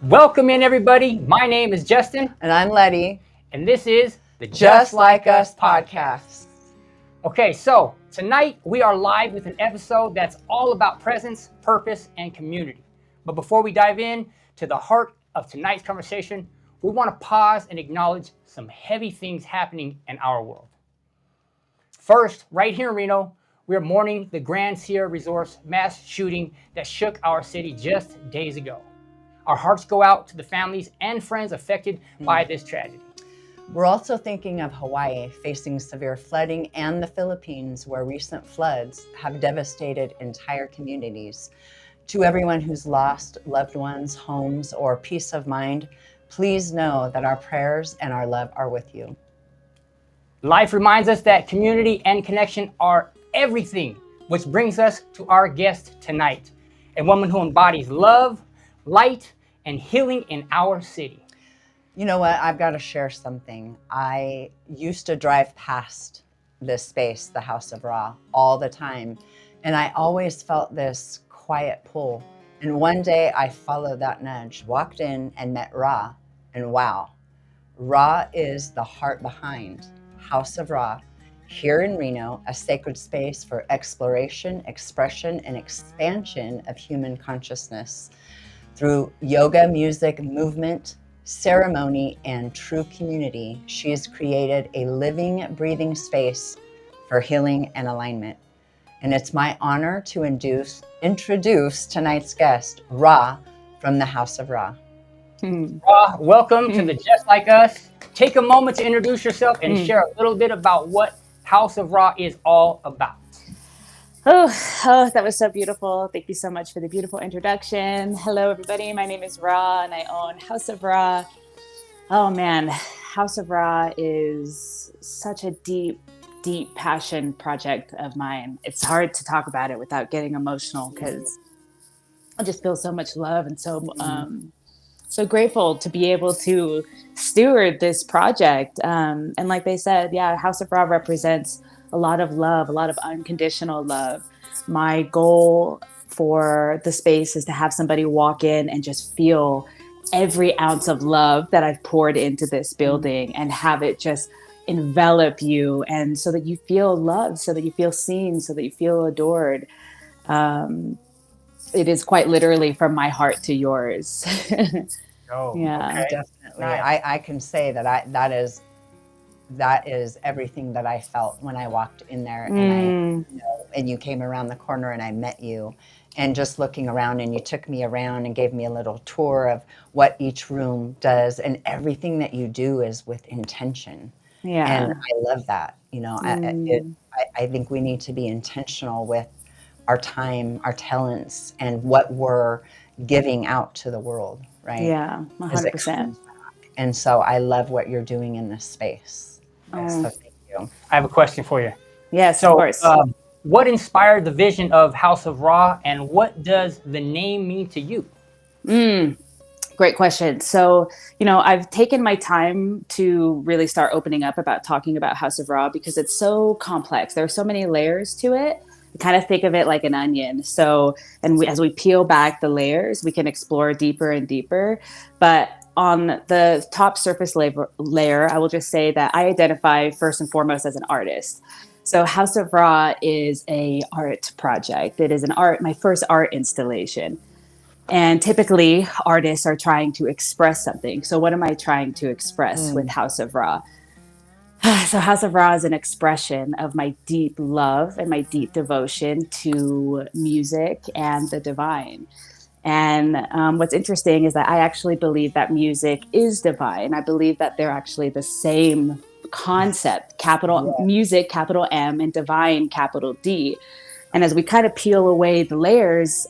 Welcome in, everybody. My name is Justin, And I'm Letty. and this is the Just Like Us podcast. Okay, so tonight we are live with an episode that's all about presence, purpose, and community. But before we dive in to the heart of tonight's conversation, we want to pause and acknowledge some heavy things happening in our world. First, right here in Reno, we are mourning the Grand Sierra Resort's mass shooting that shook our city just days ago. Our hearts go out to the families and friends affected by this tragedy. We're also thinking of Hawaii facing severe flooding and the Philippines, where recent floods have devastated entire communities. To everyone who's lost loved ones, homes, or peace of mind, please know that our prayers and our love are with you. Life reminds us that community and connection are everything, which brings us to our guest tonight, a woman who embodies love, light, and healing in our city. You know what? I've got to share something. I used to drive past this space, the House of Ra, all the time. And I always felt this quiet pull. And one day I followed that nudge, walked in and met Ra. And wow, Ra is the heart behind House of Ra here in Reno, a sacred space for exploration, expression, and expansion of human consciousness. Through yoga, music, movement, ceremony, and true community, she has created a living, breathing space for healing and alignment. And it's my honor to introduce tonight's guest, Ra, from the House of Ra. Ra, welcome to the Just Like Us. Take a moment to introduce yourself and share a little bit about what House of Ra is all about. Oh, that was so beautiful. Thank you so much for the beautiful introduction. Hello, everybody. My name is Ra, and I own House of Ra. Oh, man. House of Ra is such a deep, deep passion project of mine. It's hard to talk about it without getting emotional because I just feel so much love and so grateful to be able to steward this project. And like they said, yeah, House of Ra represents a lot of love, a lot of unconditional love. My goal for the space is to have somebody walk in and just feel every ounce of love that I've poured into this building and have it just envelop you, and so that you feel loved, so that you feel seen, so that you feel adored. It is quite literally from my heart to yours. Oh, Yeah. okay. Definitely. Nice. I can say that is everything that I felt when I walked in there, and you came around the corner and I met you, and just looking around, and you took me around and gave me a little tour of what each room does, and everything that you do is with intention. Yeah. And I love that. I think we need to be intentional with our time, our talents, and what we're giving out to the world, right? Yeah, Because it 100%. comes back. And so I love what you're doing in this space. So thank you. I have a question for you. Yes, So, of course. what inspired the vision of House of Ra, and what does the name mean to you? Great question. So, I've taken my time to really start opening up about talking about House of Ra because it's so complex. There are so many layers to it. I kind of think of it like an onion. So, as we peel back the layers, we can explore deeper and deeper. But on the top surface layer, I will just say that I identify first and foremost as an artist. So House of Ra is a art project. It is my first art installation. And typically artists are trying to express something. So what am I trying to express with House of Ra? So House of Ra is an expression of my deep love and my deep devotion to music and the divine. And what's interesting is that I actually believe that music is divine. I believe that they're actually the same concept, music, capital M, and divine, capital D. And as we kind of peel away the layers,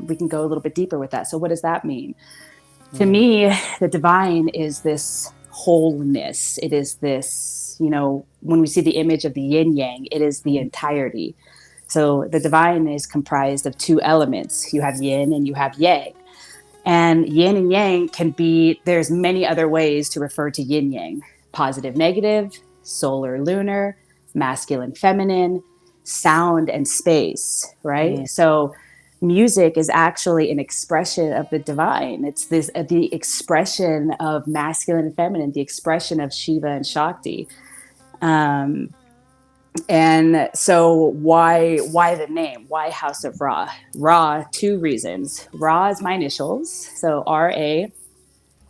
we can go a little bit deeper with that. So what does that mean? To me, the divine is this wholeness. It is this, when we see the image of the yin yang, it is the entirety. So the divine is comprised of two elements. You have yin and you have yang. And yin and yang there's many other ways to refer to yin yang: positive, negative, solar, lunar, masculine, feminine, sound, and space, right? So music is actually an expression of the divine. It's this the expression of masculine and feminine, the expression of Shiva and Shakti. And so why the name? Why House of Ra? Ra, two reasons. Ra is my initials, so R-A,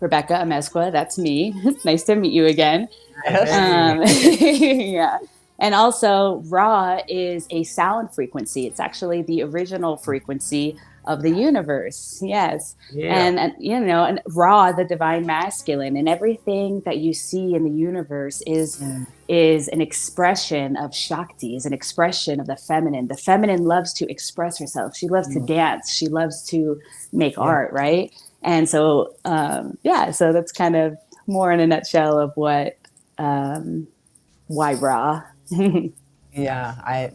Rebecca Amezcua, that's me. Nice to meet you again. Yeah. And also, Ra is a sound frequency. It's actually the original frequency of the universe. Yes. Yeah. And and Ra, the divine masculine, and everything that you see in the universe is an expression of Shakti, is an expression of the feminine. The feminine loves to express herself. She loves to dance. She loves to make art, right? And so, so that's kind of more in a nutshell of what, why Ra. Yeah, I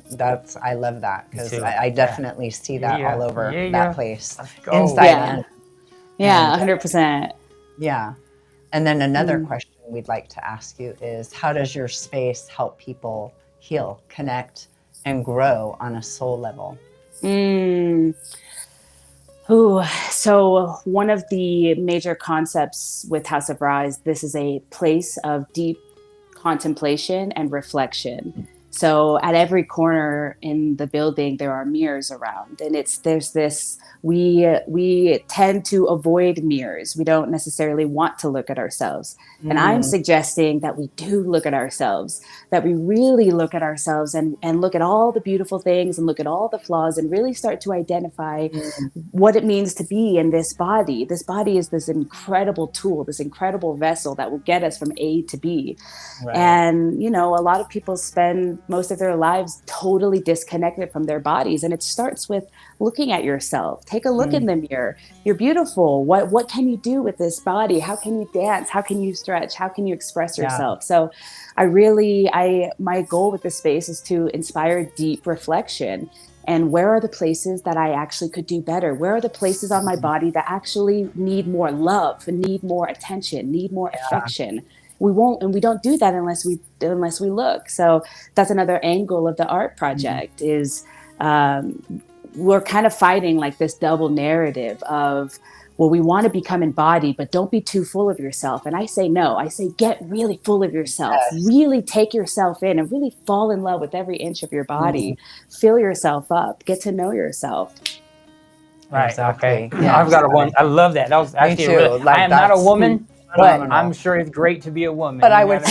love that because I definitely see that all over that place, inside and 100%. Yeah, and then another question we'd like to ask you is, how does your space help people heal, connect, and grow on a soul level? So one of the major concepts with House of Ra is this is a place of deep contemplation and reflection. So at every corner in the building, there are mirrors around, and there's this, we tend to avoid mirrors. We don't necessarily want to look at ourselves. And I'm suggesting that we do look at ourselves, that we really look at ourselves and look at all the beautiful things and look at all the flaws and really start to identify what it means to be in this body. This body is this incredible tool, this incredible vessel that will get us from A to B. Right. And, a lot of people spend most of their lives totally disconnected from their bodies. And it starts with looking at yourself. Take a look in the mirror. You're beautiful. What can you do with this body? How can you dance? How can you stretch? How can you express yourself? So my goal with this space is to inspire deep reflection. And where are the places that I actually could do better? Where are the places on my body that actually need more love, need more attention, need more affection? We don't do that unless we look. So that's another angle of the art project is we're kind of fighting like this double narrative of, well, we want to become embodied, but don't be too full of yourself. And I say, no, I say, get really full of yourself, really take yourself in and really fall in love with every inch of your body, fill yourself up, get to know yourself. Right. Exactly. Okay. Yeah, I've got one. I love that. That was actually I am not a woman, but I'm sure it's great to be a woman. But I would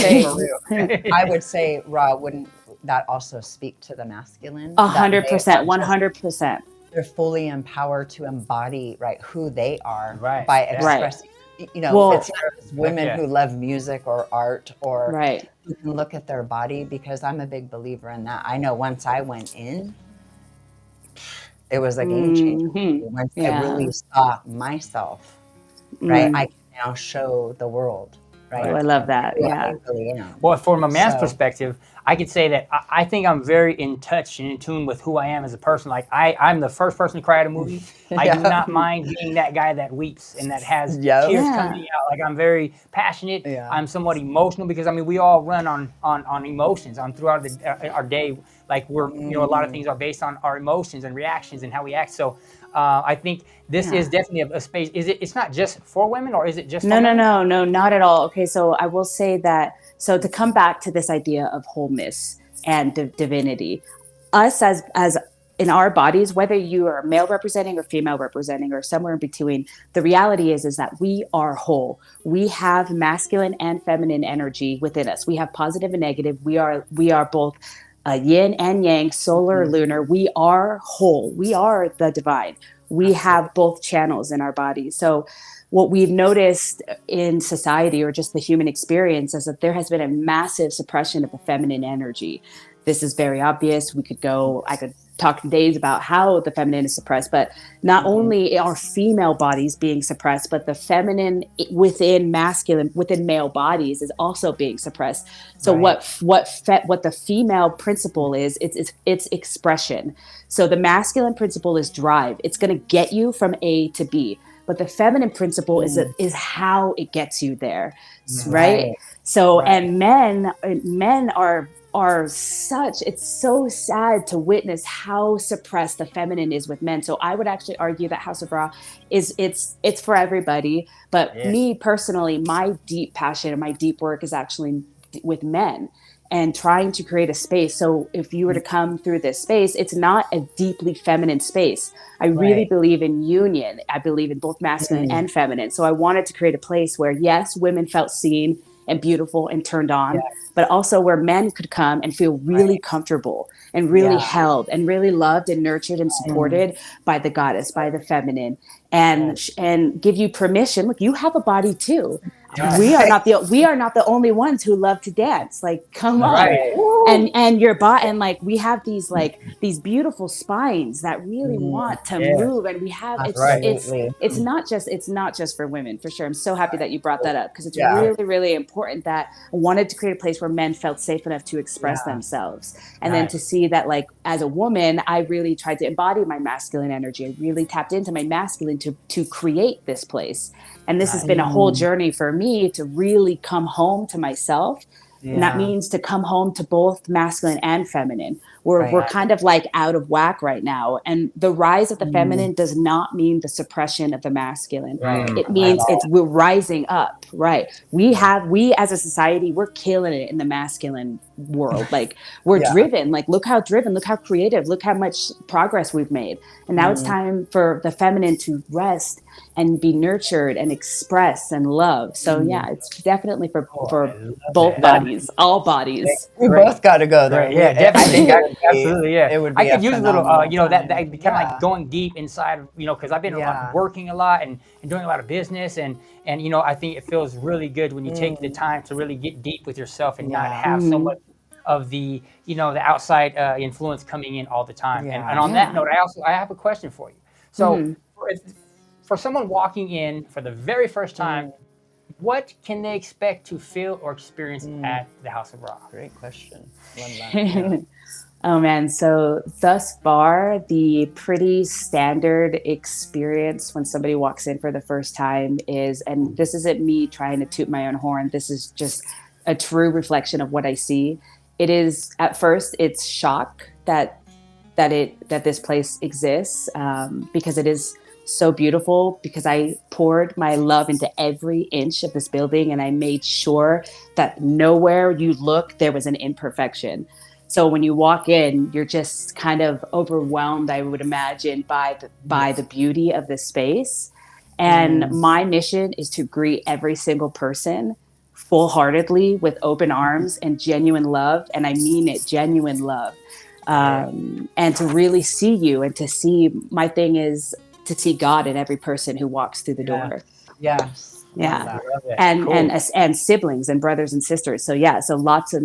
say, Ra, wouldn't that also speak to the masculine? 100%, 100%. They're fully empowered to embody who they are by expressing. It's not just women who love music or art or who can look at their body, because I'm a big believer in that. I know once I went in, it was a game changer. Once I really saw myself, I can now show the world. Right. Oh, I love that. Yeah. Well, from a man's perspective, I could say that I think I'm very in touch and in tune with who I am as a person. Like I'm the first person to cry at a movie. I do not mind being that guy that weeps and that has tears coming out. Like I'm very passionate. I'm somewhat emotional because we all run on emotions throughout our day. Like we're a lot of things are based on our emotions and reactions and how we act. So I think this is definitely a space. It's not just for women, or is it just? No, not at all. Okay, so I will say that. So to come back to this idea of wholeness and divinity, us as in our bodies, whether you are male representing or female representing or somewhere in between, the reality is that we are whole. We have masculine and feminine energy within us. We have positive and negative. We are both yin and yang, solar, lunar. We are whole. We are the divine. We have both channels in our bodies. So what we've noticed in society, or just the human experience, is that there has been a massive suppression of the feminine energy. This is very obvious. I could talk days about how the feminine is suppressed, but not only are female bodies being suppressed, but the feminine within male bodies is also being suppressed. So what the female principle is, it's expression. So the masculine principle is drive. It's going to get you from A to B. But the feminine principle is how it gets you there, right? So, and men are it's so sad to witness how suppressed the feminine is with men. So I would actually argue that House of Ra it's for everybody. But me personally, my deep passion and my deep work is actually with men and trying to create a space. So if you were to come through this space, it's not a deeply feminine space. I really believe in union. I believe in both masculine and feminine. So I wanted to create a place where, yes, women felt seen and beautiful and turned on, but also where men could come and feel really comfortable and really held and really loved and nurtured and supported by the goddess, by the feminine, and give you permission. Look, you have a body too. We are not the only ones who love to dance. Like, come on. And your body, and like we have these beautiful spines that really want to move, and we have it's not just for women, for sure. I'm so happy that you brought that up, because it's really, really important that I wanted to create a place where men felt safe enough to express themselves, and then to see that, like, as a woman, I really tried to embody my masculine energy. I really tapped into my masculine to create this place. And this has been a whole journey for me to really come home to myself. And that means to come home to both masculine and feminine. We're kind of like out of whack right now. And the rise of the feminine does not mean the suppression of the masculine. It means we're rising up, right? We as a society, we're killing it in the masculine world. Like, we're driven, like, look how creative, look how much progress we've made. And now it's time for the feminine to rest and be nurtured and express and love. So yeah, it's definitely for both bodies, all bodies. We both got to go there. Yeah, definitely. Absolutely, yeah. It would be I could use a little, that kind of like Yeah. going deep inside, because I've been working a lot and doing a lot of business, and I think it feels really good when you take the time to really get deep with yourself and not have so much of the, the outside influence coming in all the time. And on that note, I have a question for you. So for someone walking in for the very first time, what can they expect to feel or experience at the House of Ra? Great question. Love that. Oh man, so thus far, the pretty standard experience when somebody walks in for the first time is, and this isn't me trying to toot my own horn, this is just a true reflection of what I see. It is, at first, it's shock that this place exists, because it is so beautiful, because I poured my love into every inch of this building, and I made sure that nowhere you look, there was an imperfection. So when you walk in, you're just kind of overwhelmed, I would imagine, by the beauty of the space. And my mission is to greet every single person full-heartedly with open arms and genuine love. And I mean it, genuine love. And to really see you, and to see, my thing is to see God in every person who walks through the door. Yes. Yeah. And siblings and brothers and sisters. So yeah, so lots of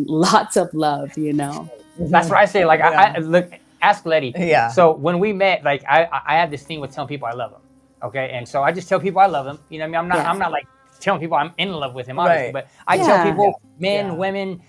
love, That's what I say. Like, I look, ask Letty. Yeah. So when we met, like, I have this thing with telling people I love them. Okay. And so I just tell people I love them. You know what I mean? I'm not like telling people I'm in love with him, obviously, but I tell people, men, women,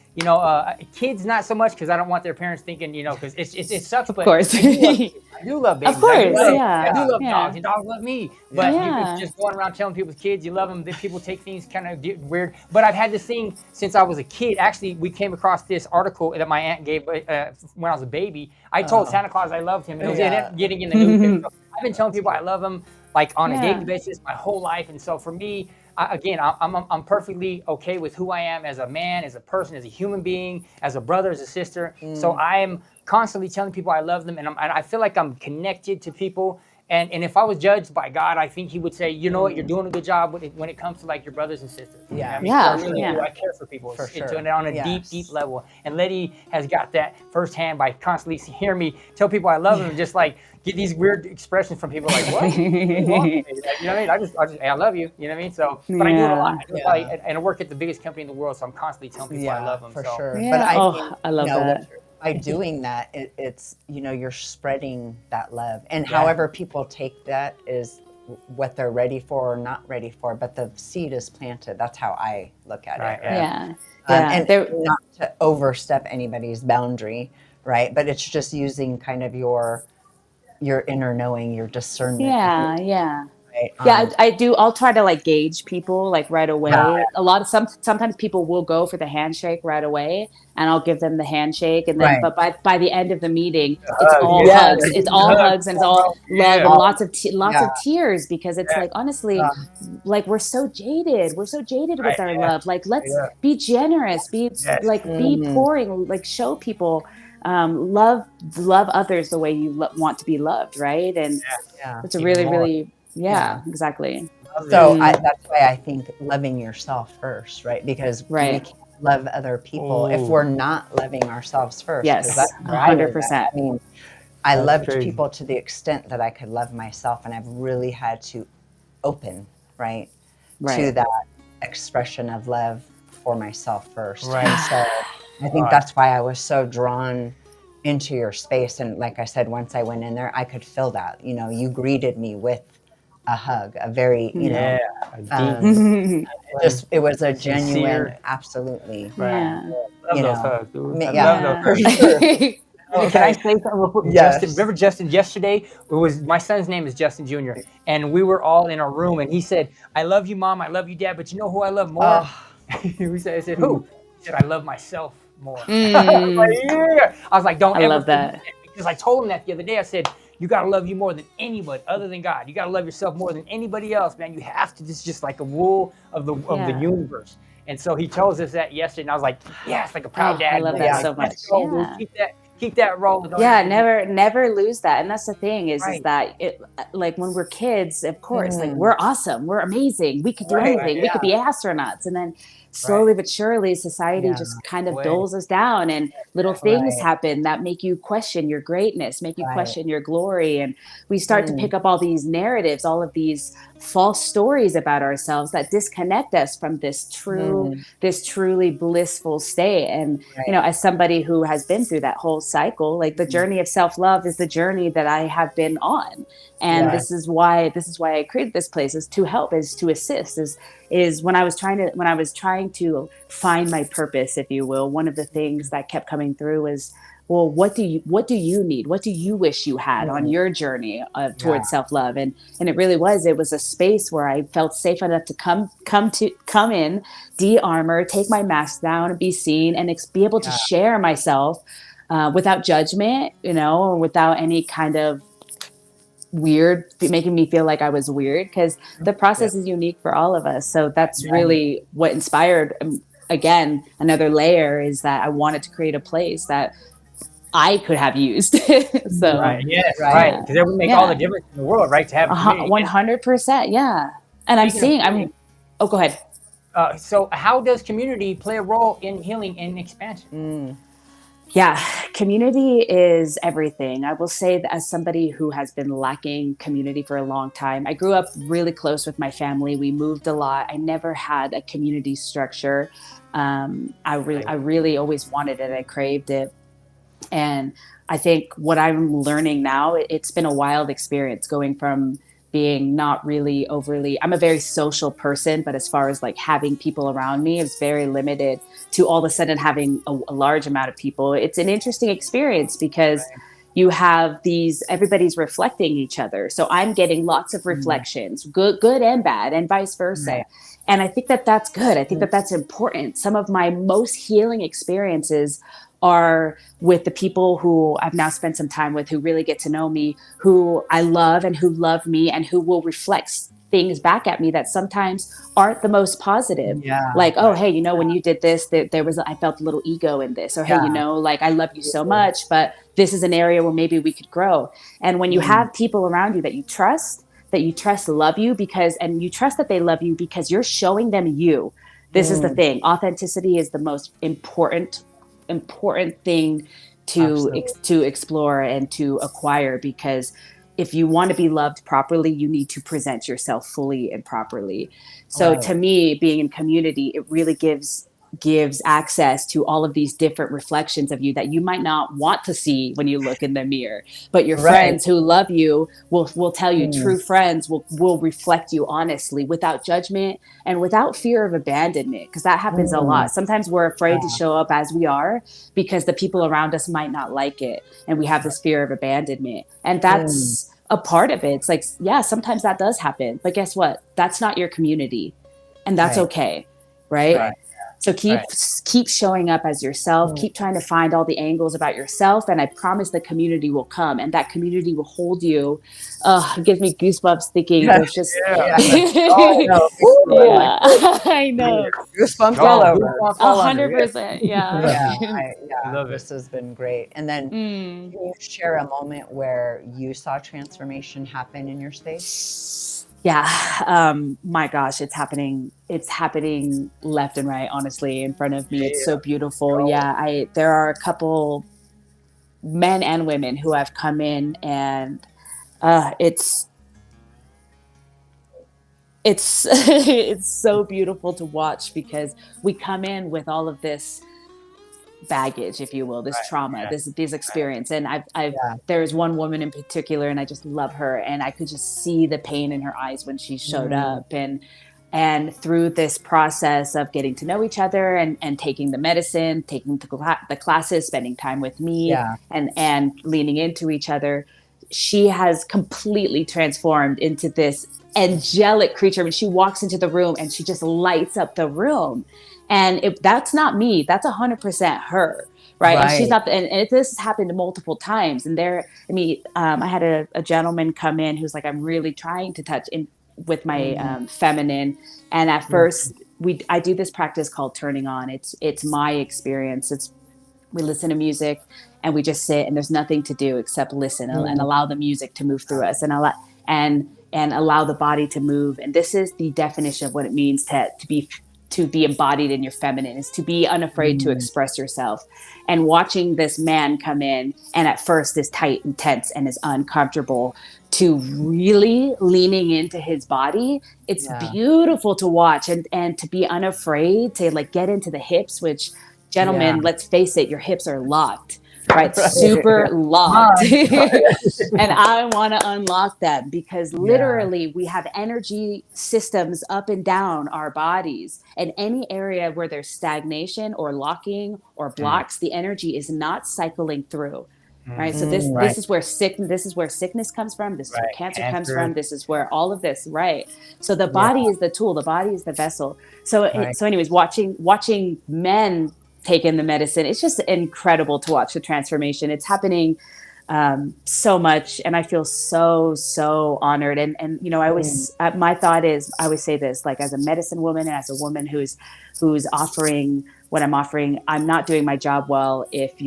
kids, not so much, because I don't want their parents thinking, because it sucks. But of course. I do love babies. Of course, I do love dogs, and dogs love me. But you just going around telling people's kids you love them, then people take things kind of weird. But I've had this thing since I was a kid. Actually, we came across this article that my aunt gave when I was a baby. I told Santa Claus I loved him. It was getting in the news. So I've been telling people I love them, like, on a daily basis my whole life. And so for me, I'm perfectly okay with who I am as a man, as a person, as a human being, as a brother, as a sister. So I'm constantly telling people I love them, and I feel like I'm connected to people. And if I was judged by God, I think He would say, you know what, you're doing a good job when it comes to, like, your brothers and sisters. Yeah. I really do. I care for people. For sure. On a deep level. And Letty has got that firsthand by constantly hearing me tell people I love them, and just like get these weird expressions from people like, what? What do you want from me? Like, you know what I mean? I just, hey, I love you. You know what I mean? So, but I do it a lot. And I work at the biggest company in the world, so I'm constantly telling people I love them. For so. sure. Yeah. But I think, I love that. by doing that, it's, you're spreading that love. And however people take that is what they're ready for or not ready for, but the seed is planted. That's how I look at it. Right? Yeah. And not to overstep anybody's boundary, right? But it's just using kind of your inner knowing, your discernment. Right? Yeah, I do. I'll try to like gauge people like right away. Sometimes people will go for the handshake right away, and I'll give them the handshake, and then Right. but by the end of the meeting, it's all Yeah. hugs. It's all hugs, and it's all love, and Yeah. lots of tears, because it's like, honestly, like we're so jaded. We're so jaded with our love. Like, let's be generous. Be be pouring. Like, show people love others the way you want to be loved, right? And it's a Even really, more. really, exactly. So that's why I think loving yourself first, right? Because we Right. can't love other people if we're not loving ourselves first. 'Cause Yes, that's where I was at. 100%. I mean, I That's loved crazy. people to the extent that I could love myself, and I've really had to open, right, to Right. that expression of love for myself first. Right. And so I think that's why I was so drawn into your space. And like I said, once I went in there, I could feel that. You know, you greeted me with a hug, a very, you know, just it was a genuine, absolutely. Yeah. Love You those know, hugs, dude. I yeah, love for those. sure. Can I say something real quick? Yes. Justin, remember Justin yesterday? It was my son's name is Justin Jr. and we were all in our room and he said, "I love you, Mom. I love you, Dad. But you know who I love more?" I said, "Who?" He said, "I love myself more." I was like, yeah. I was like, "Don't I ever love that. forget," because I told him that the other day. I said, "You gotta love you more than anybody other than God. You gotta love yourself more than anybody else, man. You have to. This is just like a rule of the universe." And so he tells us that yesterday, and I was like, "Yes, like a proud dad." I love that so much. Let's go, dude. Keep that rolling. Don't Yeah, ever never lose that. And that's the thing is Right. that it, like when we're kids, of course, like we're awesome, we're amazing, we could do Right, anything, we could be astronauts. And then slowly Right. but surely society Yeah. just kind of Way. doles us down, and little things Right. happen that make you question your greatness, make you Right. question your glory. And we start to pick up all these narratives, all of these false stories about ourselves that disconnect us from this truly blissful state. And you know, as somebody who has been through that whole cycle, like the journey of self-love is the journey that I have been on. And this is why I created this place, is to help, is to assist, is when I was trying to find my purpose, if you will. One of the things that kept coming through is, well, what do you need? What do you wish you had on your journey towards self-love? And it was a space where I felt safe enough to come in, de-armor, take my mask down, and be seen, and be able to share myself without judgment, you know, or without any kind of weird, making me feel like I was weird, because the process is unique for all of us. So that's really what inspired, again, another layer, is that I wanted to create a place that I could have used. So Right. Yes. Right. Because that would make all the difference in the world, right? To have a community. 100%. Yeah. And oh, go ahead. So how does community play a role in healing and expansion? Yeah, community is everything. I will say that as somebody who has been lacking community for a long time, I grew up really close with my family. We moved a lot. I never had a community structure. I really always wanted it. I craved it. And I think what I'm learning now, it's been a wild experience going from being not really overly, I'm a very social person, but as far as like having people around me, it's very limited, to all of a sudden having a large amount of people. It's an interesting experience because you have everybody's reflecting each other. So I'm getting lots of reflections, good and bad, and vice versa. Right. And I think that that's good. I think that that's important. Some of my most healing experiences are with the people who I've now spent some time with, who really get to know me, who I love and who love me, and who will reflect things back at me that sometimes aren't the most positive. Yeah. Like, oh, hey, you know, when you did this, I felt a little ego in this, or hey, you know, like, I love you so much, but this is an area where maybe we could grow. And when you have people around you that you trust love you, and you trust that they love you because you're showing them you. This is the thing. Authenticity is the most important thing to explore and to acquire, because if you want to be loved properly, you need to present yourself fully and properly. So to me, being in community, it really gives access to all of these different reflections of you that you might not want to see when you look in the mirror, but your friends who love you will tell you. True friends will reflect you honestly, without judgment and without fear of abandonment, because that happens a lot. Sometimes we're afraid to show up as we are because the people around us might not like it, and we have this fear of abandonment. And that's a part of it. It's like, yeah, sometimes that does happen, but guess what? That's not your community, and that's Right. okay, right? Right. So keep showing up as yourself. Keep trying to find all the angles about yourself, and I promise the community will come, and that community will hold you. It gives me goosebumps thinking there's just Yeah. Oh, no. Ooh, yeah, I know, goosebumps Oh, all over. goosebumps all under. 100%, yeah. Yeah, Love it. this has been great. And then Mm. can you share a moment where you saw transformation happen in your space? Yeah. My gosh, it's happening left and right, honestly, in front of me. It's so beautiful. Yeah. There are a couple men and women who have come in, and it's it's so beautiful to watch, because we come in with all of this baggage, if you will, this trauma, this experience. And I've there's one woman in particular, and I just love her, and I could just see the pain in her eyes when she showed up. And through this process of getting to know each other, and taking the medicine, taking the classes, spending time with me, and leaning into each other, she has completely transformed into this angelic creature. I mean, she walks into the room and she just lights up the room. And if that's not me, that's 100% her. Right. And she's not, and this has happened multiple times. And I had a gentleman come in who's like, I'm really trying to touch in with my feminine. And at first I do this practice called turning on. It's my experience. We listen to music and we just sit, and there's nothing to do except listen and allow the music to move through us, and allow the body to move. And this is the definition of what it means to be embodied in your feminine, is to be unafraid to express yourself. And watching this man come in, and at first is tight and tense and is uncomfortable, to really leaning into his body, it's beautiful to watch. And to be unafraid to like get into the hips, which, gentlemen, let's face it, your hips are locked, right? Super locked. And I want to unlock them, because literally we have energy systems up and down our bodies, and any area where there's stagnation or locking or blocks, the energy is not cycling through. Right. So this is where sickness comes from. This is where cancer comes from. This is where all of this. Right. So the body is the tool. The body is the vessel. So anyways, watching men take in the medicine, it's just incredible to watch the transformation. It's happening so much, and I feel so honored. And I always my thought is, I always say this, like, as a medicine woman and as a woman who's offering what I'm offering, I'm not doing my job well if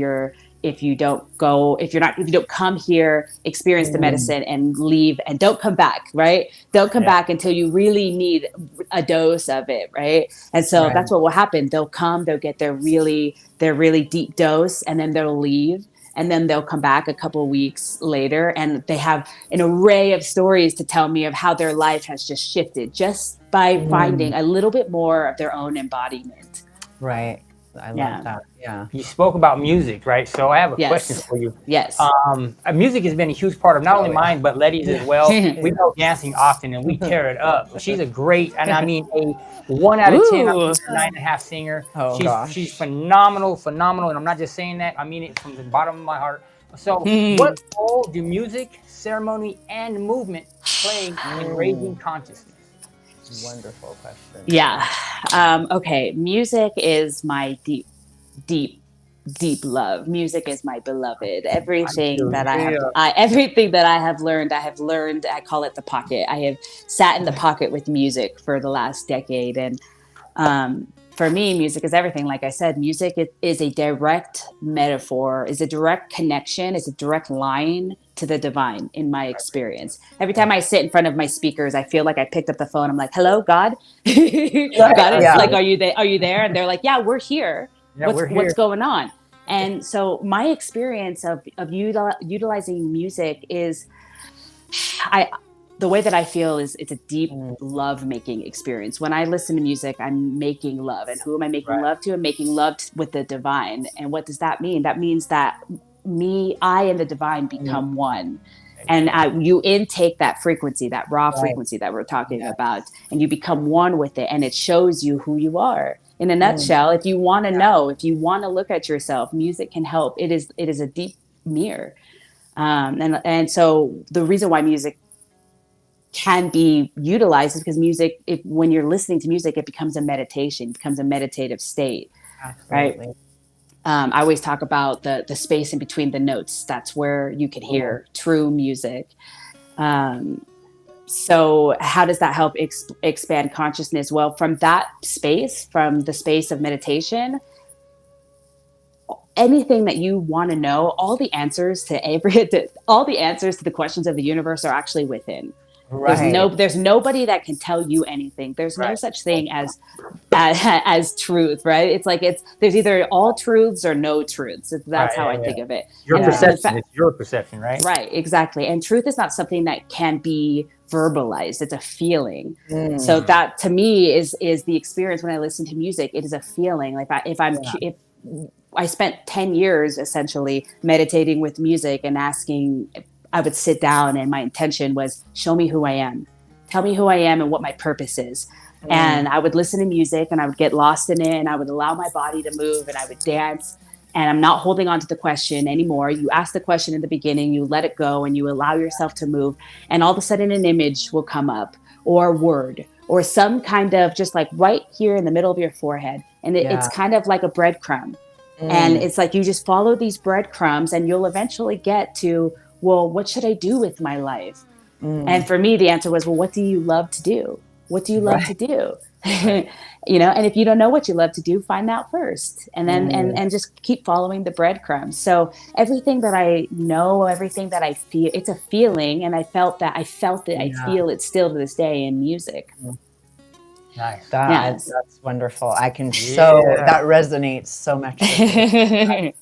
you don't come here, experience the medicine, and leave, and don't come back, right? Don't come back until you really need a dose of it, right? And so that's what will happen. They'll come, they'll get their really deep dose, and then they'll leave. And then they'll come back a couple of weeks later, and they have an array of stories to tell me of how their life has just shifted just by finding a little bit more of their own embodiment. Right. I love that. Yeah. You spoke about music, right? So I have a question for you. Yes. Music has been a huge part of not only mine, but Letty's as well. We go dancing often and we tear it up. She's a great, and I mean, a 1 out of 10, 9.5 singer. She's phenomenal. And I'm not just saying that, I mean it from the bottom of my heart. So what role do music, ceremony, and movement play in raising consciousness? Wonderful question. Yeah. Okay. Music is my deep love. Music is my beloved. Everything that I have learned, I call it the pocket. I have sat in the pocket with music for the last decade. And for me, music is everything. Like I said, music is a direct metaphor, is a direct connection, is a direct line to the divine in my experience. Every time I sit in front of my speakers, I feel like I picked up the phone. I'm like, hello, God. God is like, are you there? And they're like, yeah, we're here. What's going on? And so my experience of utilizing music is, the way that I feel is it's a deep love making experience. When I listen to music, I'm making love. And who am I making love to? I'm making love with the divine. And what does that mean? That means that I and the divine become one. And you intake that frequency, that raw frequency that we're talking about, and you become one with it. And it shows you who you are. In a nutshell, if you want to know, if you want to look at yourself, music can help. It is a deep mirror. And so the reason why music can be utilized is because music, when you're listening to music, it becomes a meditation, it becomes a meditative state. Absolutely. Right. I always talk about the space in between the notes. That's where you can hear true music. So how does that help expand consciousness? Well, from that space, from the space of meditation, anything that you want to know, all the answers to all the answers to the questions of the universe are actually within. Right. There's nobody that can tell you anything. There's no such thing as truth, right? There's either all truths or no truths. That's how I think of it. Your And perception. It's your perception, right? Right, exactly. And truth is not something that can be verbalized. It's a feeling. So that to me is the experience when I listen to music. It is a feeling. Like if I spent 10 years essentially meditating with music and asking, I would sit down and my intention was, show me who I am. Tell me who I am and what my purpose is. And I would listen to music and I would get lost in it and I would allow my body to move and I would dance. And I'm not holding on to the question anymore. You ask the question in the beginning, you let it go and you allow yourself to move. And all of a sudden an image will come up or a word or some kind of just like right here in the middle of your forehead. And it's kind of like a breadcrumb. And it's like you just follow these breadcrumbs and you'll eventually get to, well, what should I do with my life? And for me, the answer was, well, what do you love to do? What do you love to do? And if you don't know what you love to do, find out first. And then, and just keep following the breadcrumbs. So everything that I know, everything that I feel, it's a feeling. And I felt it. I feel it still to this day in music. Nice. That's wonderful. I can that resonates so much with me.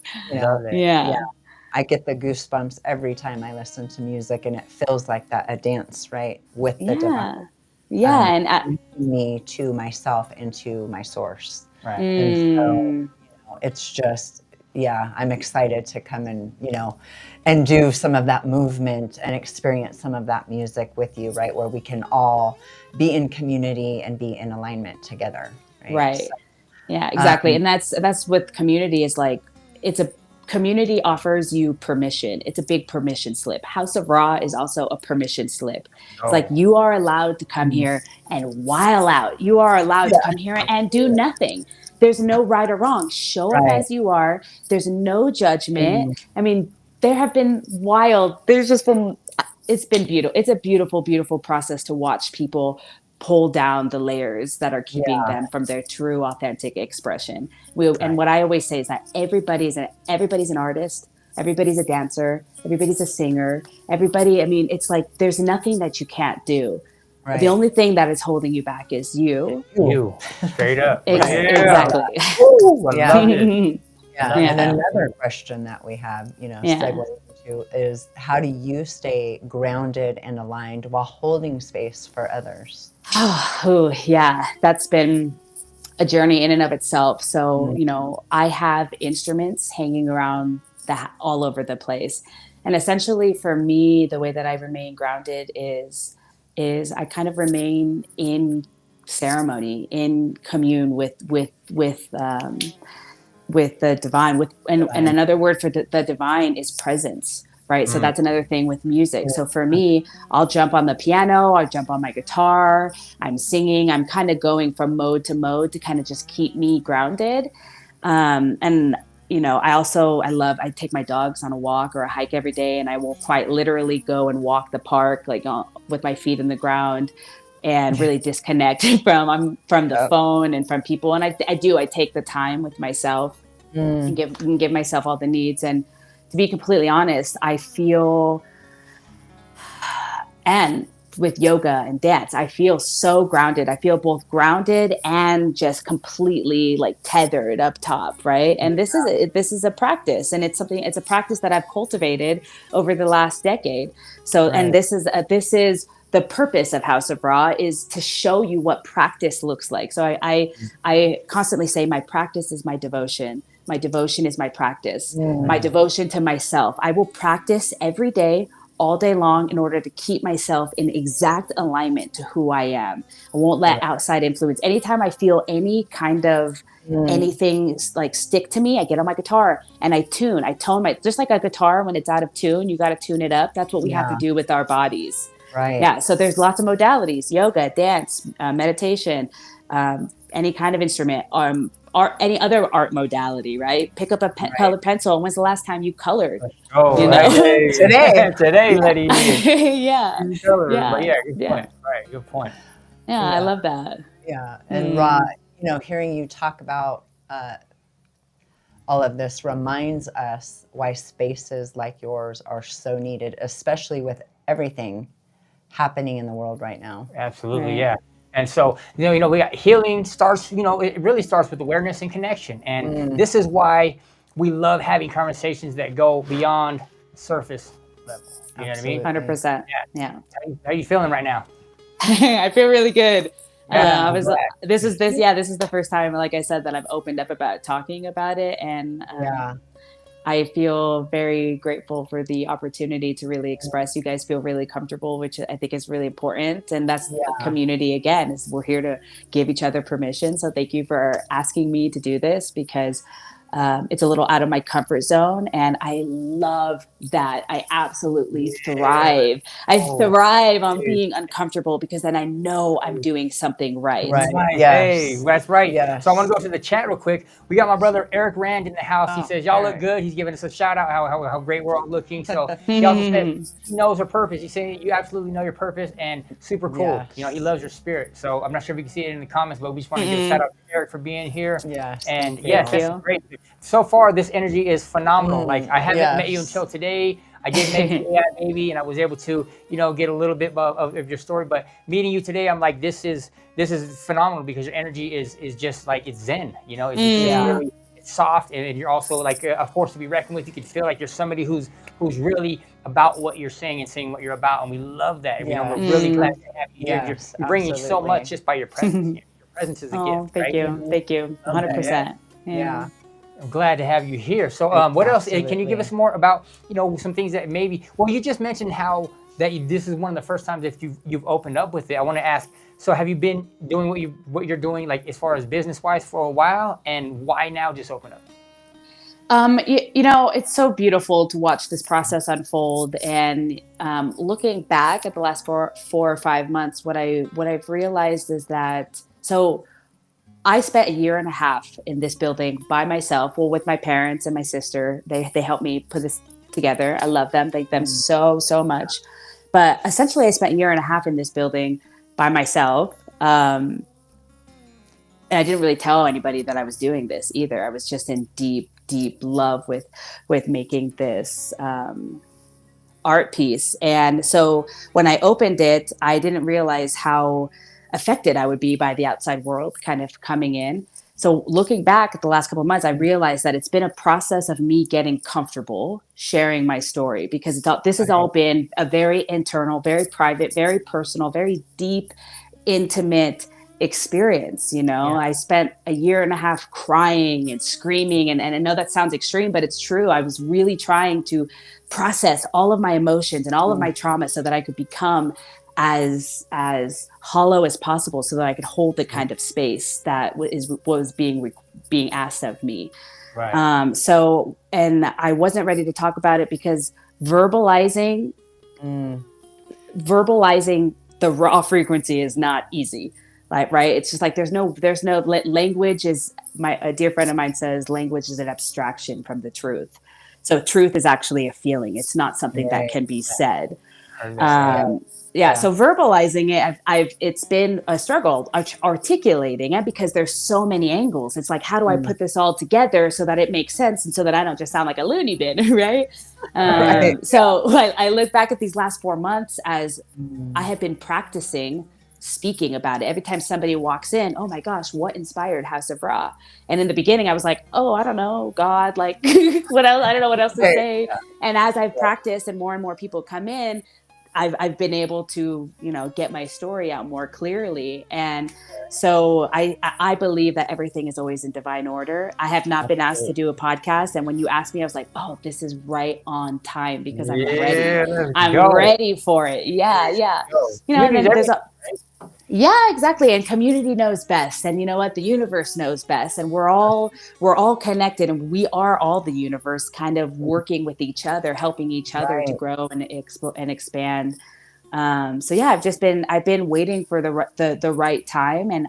I get the goosebumps every time I listen to music and it feels like a dance, right? With the divine. And me to myself and to my source. Right. And so, it's just, I'm excited to come and do some of that movement and experience some of that music with you, right? Where we can all be in community and be in alignment together. Right. So, exactly. And that's what community is like. Community offers you permission. It's a big permission slip. House of Ra is also a permission slip. It's like you are allowed to come here and while out. You are allowed to come here and do nothing. There's no right or wrong. Show up as you are. There's no judgment. I mean, there have been it's been beautiful. It's a beautiful, beautiful process to watch people pull down the layers that are keeping them from their true, authentic expression. And what I always say is that everybody's an artist, everybody's a dancer, everybody's a singer, it's like there's nothing that you can't do. Right. The only thing that is holding you back is you. You. Straight up. Exactly. Ooh, I love it. And another question that we have, segue into is, how do you stay grounded and aligned while holding space for others? That's been a journey in and of itself. So, I have instruments hanging around all over the place. And essentially for me, the way that I remain grounded is I kind of remain in ceremony, in commune with the divine, and another word for the divine is presence, right? So that's another thing with music. So for me, I'll jump on the piano, I'll jump on my guitar, I'm singing, I'm kind of going from mode to mode to kind of just keep me grounded. And I take my dogs on a walk or a hike every day, and I will quite literally go and walk the park, like with my feet in the ground, and really disconnect from the phone and from people. And I take the time with myself and give myself all the needs. And to be completely honest, I feel, and with yoga and dance, I feel so grounded. I feel both grounded and just completely like tethered up top, right? And this is a practice, and it's a practice that I've cultivated over the last decade. So, and this is the purpose of House of Ra, is to show you what practice looks like. So I constantly say my practice is my devotion. My devotion is my practice. My devotion to myself. I will practice every day, all day long, in order to keep myself in exact alignment to who I am. I won't let outside influence. Anytime I feel any kind of anything like stick to me, I get on my guitar and I tone my, just like a guitar, when it's out of tune, you got to tune it up. That's what we have to do with our bodies. Right. Yeah. So there's lots of modalities: yoga, dance, meditation, any kind of instrument, art, any other art modality, right? Pick up a colored pencil. When's the last time you colored? Oh, you know? Today, Letty. Yeah. But good point. Right, good point. Yeah, I love that. Yeah. And Ra, hearing you talk about all of this reminds us why spaces like yours are so needed, especially with everything happening in the world right now. Absolutely, yeah. And so, we got healing starts, it really starts with awareness and connection. And this is why we love having conversations that go beyond surface level. You know what I mean? 100%. Yeah. How are you feeling right now? I feel really good. This is the first time, like I said, that I've opened up about talking about it. And I feel very grateful for the opportunity to really express. You guys feel really comfortable, which I think is really important. And that's community again, is we're here to give each other permission. So thank you for asking me to do this, because it's a little out of my comfort zone, and I love that. I absolutely thrive. I thrive on being uncomfortable, because then I know I'm doing something right. Right. Yes. Hey, that's right. Yes. So I want to go to the chat real quick. We got my brother Eric Rand in the house. He says, y'all look good. He's giving us a shout out how great we're all looking. So he also said he knows her purpose. He's saying you absolutely know your purpose, and super cool. Yes. He loves your spirit. So I'm not sure if you can see it in the comments, but we just want to give a shout out to Eric for being here. Yes. And that's great. So far, this energy is phenomenal. Like, I haven't met you until today. I did make you maybe, and I was able to, get a little bit of your story. But meeting you today, I'm like, this is phenomenal, because your energy is just like, it's zen. It's really soft, and you're also like a force to be reckoned with. You can feel like you're somebody who's really about what you're saying and saying what you're about, and we love that. We're really glad to have you here. You're bringing so much just by your presence. Your presence is a gift. Thank you. 100%. Yeah. I'm glad to have you here. So what else? Can you give us more about, some things that maybe, you just mentioned how that this is one of the first times that you've opened up with it. I want to ask, so have you been doing what you're doing, like as far as business wise, for a while, and why now just open up? It's so beautiful to watch this process unfold, and looking back at the last 4 or 5 months, what I've realized is that, so I spent a year and a half in this building by myself, with my parents and my sister. They helped me put this together. I love them. Thank them so much. But essentially, I spent a year and a half in this building by myself. And I didn't really tell anybody that I was doing this either. I was just in deep love with making this art piece. And so when I opened it, I didn't realize how affected I would be by the outside world kind of coming in. So looking back at the last couple of months, I realized that it's been a process of me getting comfortable sharing my story, because this has all been a very internal, very private, very personal, very deep, intimate experience. I spent a year and a half crying and screaming, and I know that sounds extreme, but it's true. I was really trying to process all of my emotions and all of my trauma, so that I could become as hollow as possible, so that I could hold the kind of space that was being asked of me. Right. So, and I wasn't ready to talk about it, because verbalizing the raw frequency is not easy. Right. It's just like, there's no language a dear friend of mine says, language is an abstraction from the truth. So truth is actually a feeling. It's not something that can be said. So verbalizing it, it's been a struggle articulating it, because there's so many angles. It's like, how do I put this all together so that it makes sense, and so that I don't just sound like a loony bin, right? So I look back at these last 4 months as I have been practicing speaking about it. Every time somebody walks in, oh my gosh, what inspired House of Ra? And in the beginning, I was like, oh, I don't know, God, like what else? I don't know what else to say. And as I've practiced and more people come in, I've been able to, get my story out more clearly. And so I believe that everything is always in divine order. I have not been asked to do a podcast. And when you asked me, I was like, oh, this is right on time, because I'm ready. I'm ready for it. Yeah. And then Yeah, exactly. And community knows best. And you know what? The universe knows best. And we're all connected, and we are all the universe kind of working with each other, helping each other to Right. grow and and expand. So yeah, I've been waiting for the right time. And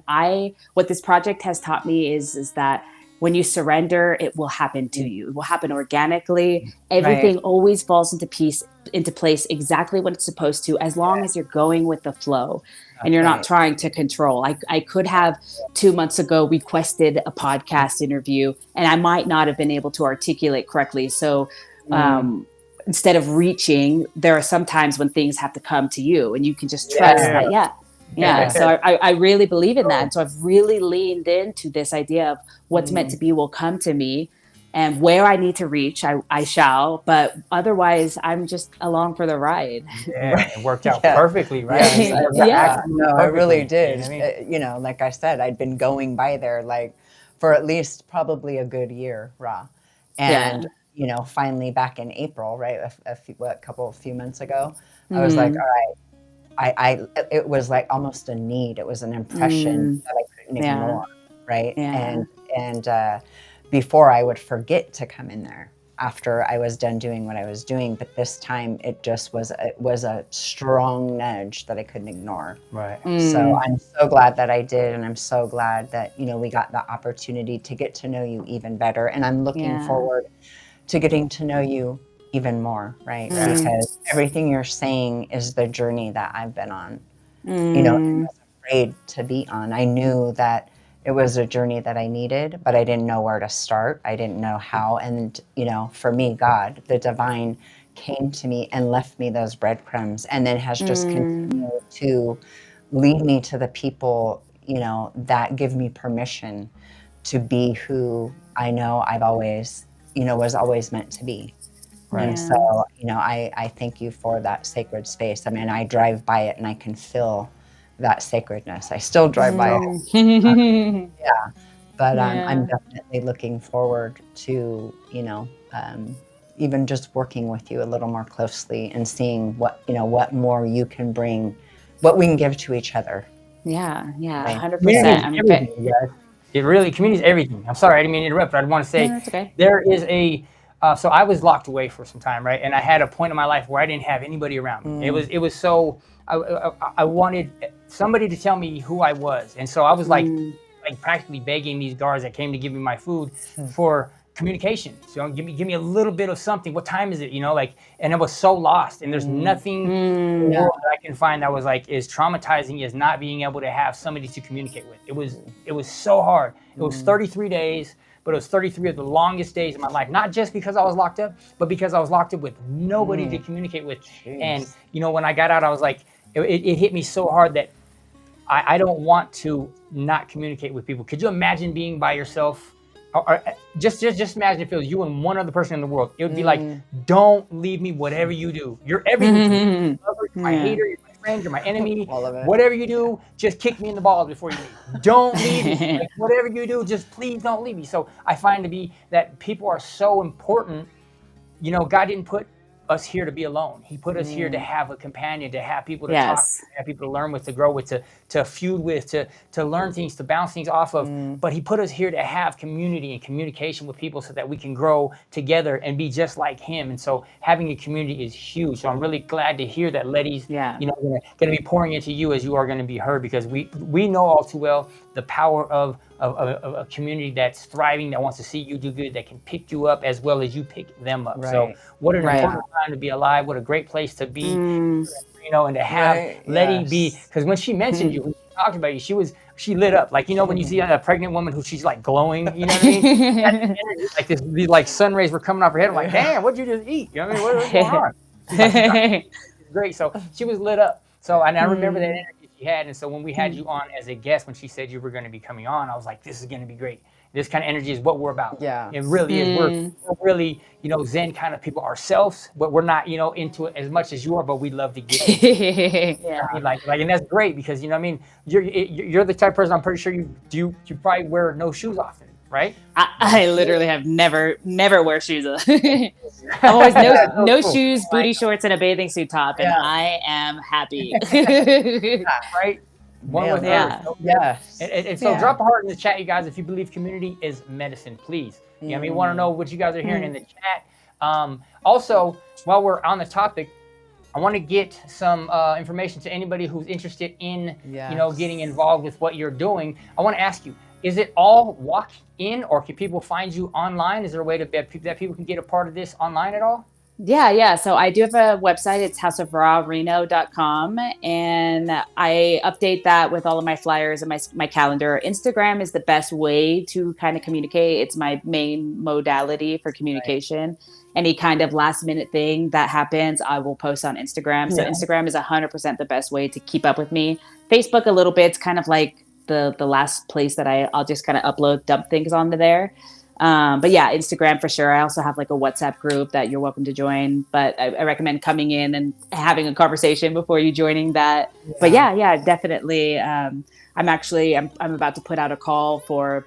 what this project has taught me is that when you surrender, it will happen to you. It will happen organically. Right. Everything always falls into place exactly when it's supposed to, as long as you're going with the flow and That's you're not right. trying to control. I could have 2 months ago requested a podcast interview, and I might not have been able to articulate correctly. So Mm. instead of reaching, there are some times when things have to come to you, and you can just trust Yeah. that. Yeah. Yeah. Yeah. So I really believe in that. And so I've really leaned into this idea of what's meant to Mm. be will come to me, and where I need to reach, I shall. But otherwise, I'm just along for the ride. Yeah, it worked out Yeah. perfully, right? I Yes. mean, it worked out Yeah. absolutely No, I really perfectly. You know did. what I mean? You know, like I said, I'd been going by there like for at least probably a good year, raw. Yeah. And, you know, finally back in April, right, a few months ago, I was like, Mm, all right, it was like almost a need. It was an impression mm, that I couldn't yeah. ignore, right? Yeah. And before I would forget to come in there after I was done doing what I was doing, but this time it was a strong nudge that I couldn't ignore. Right. So Mm, I'm so glad that I did, and I'm so glad that, you know, we got the opportunity to get to know you even better. And I'm looking yeah. forward to getting to know you even more, right? Yeah. Mm, Because everything you're saying is the journey that I've been on, you know, and mm, was afraid to be on. I knew that it was a journey that I needed, but I didn't know where to start. I didn't know how. And, you know, for me, God, the divine, came to me and left me those breadcrumbs, and then has just mm, continued to lead me to the people, you know, that give me permission to be who I know I've always, you know, was always meant to be. And Right. yeah. so, you know, I thank you for that sacred space. I mean, I drive by it and I can feel that sacredness. I still drive by it, Mm. but I'm Yeah. definitely looking forward to, you know, even just working with you a little more closely and seeing what, you know, what more you can bring, what we can give to each other. Yeah. Yeah. Right? Community 100%. is everything, you guys. It really, community is everything. I'm sorry, I didn't mean to interrupt, but I want to No, say that's okay. there is so I was locked away for some time, right? And I had a point in my life where I didn't have anybody around me. It was so, I wanted somebody to tell me who I was. And so I was Mm, like practically begging these guards that came to give me my food for communication. So give me a little bit of something. What time is it? You know, like, and I was so lost. And there's nothing in the mm, Yeah. world that I can find that was like as traumatizing as not being able to have somebody to communicate with. It was so hard. It was 33 days, but it was 33 of the longest days of my life. Not just because I was locked up, but because I was locked up with nobody to communicate with. And Jeez. you know, when I got out, I was like, it hit me so hard that I don't want to not communicate with people. Could you imagine being by yourself? Or just imagine if it was you and one other person in the world. It would be like, don't leave me, whatever you do. You're everything to me. mm. You're my lover, you're my Yeah. hater, you're my friend, you're my enemy. All of it. Whatever you do, just kick me in the balls before you leave. Don't leave me. Like, whatever you do, just please don't leave me. So I find to be that people are so important. You know, God didn't put us here to be alone. He put us here to have a companion, to have people to talk Yes. to, have people to learn with, to grow with, to feud with, to learn things, to bounce things off of. But he put us here to have community and communication with people so that we can grow together and be just like him. And so having a community is huge. So I'm really glad to hear that Letty's, Yeah. you know, going to be pouring into you as you are going to be heard, because we know all too well the power of a community that's thriving, that wants to see you do good, that can pick you up as well as you pick them up. So Right. what an Right. important time to be alive. What a great place to be, Mm. you know, and to have Right, Letty be, yes. because when she mentioned you, when she talked about you, she lit up. Like, you know, when you see a pregnant woman who she's like glowing, you know what I mean? That's the energy, like these like sun rays were coming off her head. I'm like, damn, what'd you just eat? You know what I mean? What's going on? She's like, it's great. So she was lit up. So, and I remember that energy she had. And so when we had you on as a guest, when she said you were going to be coming on, I was like, this is going to be great. This kind of energy is what we're about. Yeah. It really is. We're really, you know, Zen kind of people ourselves, but we're not, you know, into it as much as you are, but we love to get into it. Yeah. I mean, like, and that's great, because, you know what I mean? You're the type of person, I'm pretty sure you probably wear no shoes often, right? I literally have never wear shoes. I'm always no Cool. shoes, booty shorts, and a bathing suit top, and Yeah. I am happy. Right? One with Yeah. Earth. Yes. And so drop a heart in the chat, you guys, if you believe community is medicine, please. You know what I mean? Want to know what you guys are hearing in the chat. Also, while we're on the topic, I want to get some information to anybody who's interested in, getting involved with what you're doing. I want to ask you, is it all walk in, or can people find you online? Is there a way that people can get a part of this online at all? Yeah. So I do have a website. It's houseofrawreno.com. And I update that with all of my flyers and my calendar. Instagram is the best way to kind of communicate. It's my main modality for communication. Right. Any kind of last minute thing that happens, I will post on Instagram. So Instagram is 100% the best way to keep up with me. Facebook a little bit. It's kind of like the last place that I'll just kind of dump things onto there. But yeah, Instagram for sure. I also have like a WhatsApp group that you're welcome to join, but I recommend coming in and having a conversation before you joining that. Yeah. But yeah, definitely. I'm about to put out a call for,